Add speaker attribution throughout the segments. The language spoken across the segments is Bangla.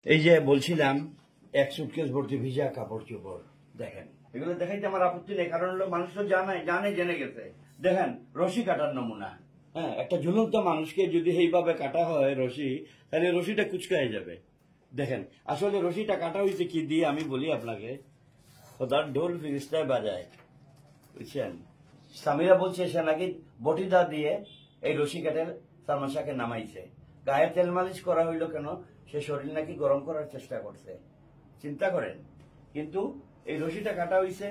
Speaker 1: এই যে বলছিলাম এক সুটকেস ভর্তি ভিজা কাপড় চোপড় দেখেন, এগুলো দেখাইতে আমার আপত্তি নেই, কারণ হলো মানুষ তো জেনে গেছে। দেখেন রশি কাটার নমুনা, হ্যাঁ, একটা ঝুলন্ত মানুষকে যদি এইভাবে কাটা হয় রশি, তাহলে রশিটা কুচকায় যাবে। দেখেন আসলে রশিটা কাটা হয়েছে কি দিয়ে আমি বলি আপনাকে, খোদার ঢোল ফিরিস্তায় বাজায়, বুঝছেন। সামিরা বলছে সে নাকি বটিদা দিয়ে এই রশি কেটে সালমান শাহকে নামাইছে। গায়ে তেল মালিশ করা হইল কেন? সে শরীর নাকি গরম করার চেষ্টা করছে, চিন্তা করেন। কিন্তু এই রশিটা কাটা হইছে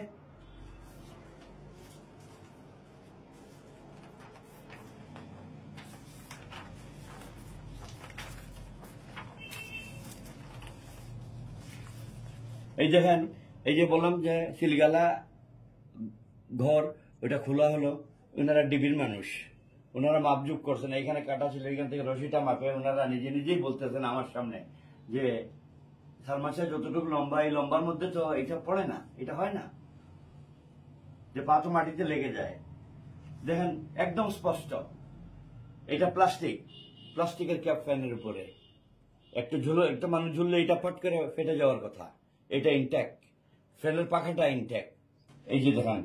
Speaker 1: এই দেখেন, এই যে বললাম যে সিলগালা ঘর ওইটা খোলা হলো, ওনারা ডিবির মানুষ, ওনারা মাপজুপ করছেন, এখানে কাটা ছিল, এখান থেকে রশিটা মাপে ওনারা নিজেই বলতেছেন আমার সামনে যে সালমান শাহ যতটুকু লম্বা, এই লম্বার মধ্যে তো এটা পড়ে না, এটা হয় না, যে পা তো মাটিতে লেগে যায়। দেখেন একদম স্পষ্ট, এটা প্লাস্টিকের ক্যাপ ফ্যানের উপরে একটা মানুষ ঝুললে এটা ফট করে ফেটে যাওয়ার কথা, এটা ইনট্যাক্ট, ফ্যানের পাখাটা ইনট্যাক্ট। এই যে দেখেন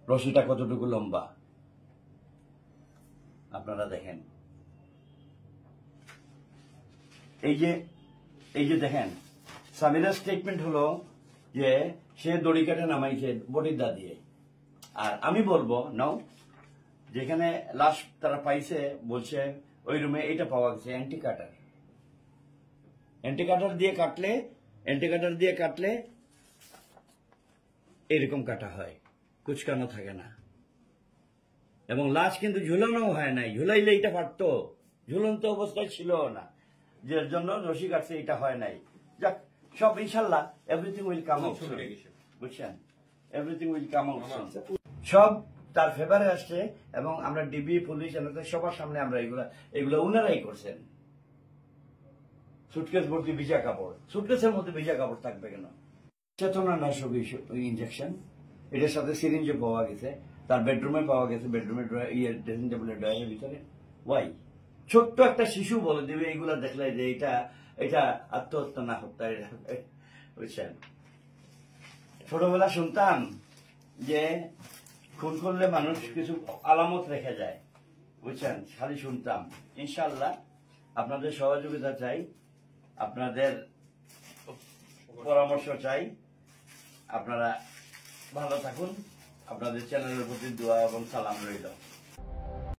Speaker 1: রশিটা কতটুকু লম্বা, আপনারা দেখেন। এই যে দেখেন সামিরার স্টেটমেন্ট হলো যে সে দড়ি কাটে নামাইছে বটিদা দিয়ে। আর আমি বলবো নাও, যেখানে লাশ তারা পাইছে বলছে ওই রুমে এটা পাওয়া গেছে অ্যান্টি কাটার দিয়ে কাটলে এরকম কাটা হয়, কুচকানো থাকে না। এবং লাশ কিন্তু ঝুলানো হয় নাই, ঝুলাইলে এটা পারতো, ঝুলন্ত অবস্থায় ছিল না, যে জন্য রশি কাটছে, এটা হয় নাই। যাক, সব ইনশাল্লাহ এভরিথিং উইল কাম আউট, বুঝছেন, এভরিথিং উইল কাম আউট, সব তার ফেভারে আসছে। এবং আমরা ডিবি, পুলিশ, সবার সামনে আমরা এগুলো উনারাই করছেন। সুটকেস ভর্তি ভিজা কাপড়, সুটকেসের মধ্যে ভিজা কাপড় থাকবে কেন? চেতনা নাশক ইঞ্জেকশন, এটার সাথে সিরিঞ্জে পাওয়া গেছে, তার বেডরুমে পাওয়া গেছে, বেডরুমের ড্রেসিং টেবিলের ড্রয়ারের ভিতরে। ওয়াই? ছোট্ট একটা শিশু বলে দেবে এইগুলা দেখলে যে এটা আত্মহত্যা না হত্যা, বুঝছেন। ছোটবেলা শুনতাম যে খুন করলে মানুষ কিছু আলামত রেখে যায়, বুঝছেন, খালি শুনতাম। ইনশাল্লাহ আপনাদের সহযোগিতা চাই, আপনাদের পরামর্শ চাই। আপনারা ভালো থাকুন, আপনাদের চ্যানেলের প্রতি দোয়া এবং সালাম রইল।